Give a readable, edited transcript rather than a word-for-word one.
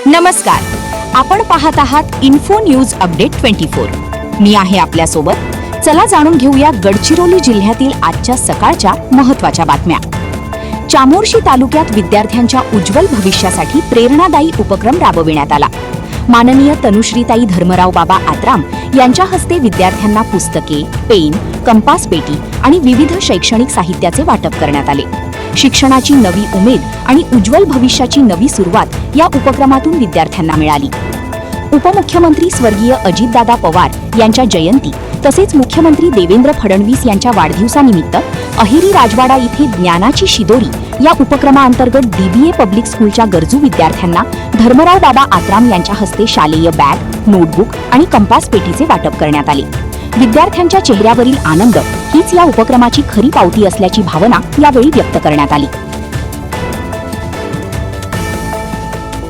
नमस्कार, आपण पाहत आहात इन्फो न्यूज अपडेट 24। मी आहे आपल्या सोबत। चला जाणून घेऊया गडचिरोली जिल्ह्यातील आजच्या सकाळच्या महत्त्वाच्या बातम्या। चामोर्शी तालुक्यात विद्यार्थ्यांच्या उज्ज्वल भविष्यासाठी प्रेरणादायी उपक्रम राबविण्यात आला। माननीय तनुश्रीताई धर्मराव बाबा आत्राम यांच्या हस्ते विद्यार्थ्यांना पुस्तके, पेन, कंपास पेटी आणि विविध शैक्षणिक साहित्याचे वाटप करण्यात आले। शिक्षणाची नवी उमेद आणि उज्ज्वल भविष्याची नवी सुरुवात या उपक्रमातून विद्यार्थ्यांना मिळाली। उपमुख्यमंत्री स्वर्गीय अजितदादा पवार यांच्या जयंती तसेच मुख्यमंत्री देवेंद्र फडणवीस यांच्या वाढदिवसानिमित्त अहिरी राजवाडा इथे ज्ञानाची शिदोरी या उपक्रमाअंतर्गत DBA पब्लिक स्कूलच्या गरजू विद्यार्थ्यांना धर्मराव बाबा आत्राम यांच्या हस्ते शालेय बॅग, नोटबुक आणि कंपास पेटीचे वाटप करण्यात आले। विद्यार्थ्यांच्या चेहऱ्यावरील आनंद हीच या उपक्रमाची खरी पावती असल्याची भावना यावेळी व्यक्त करण्यात आली।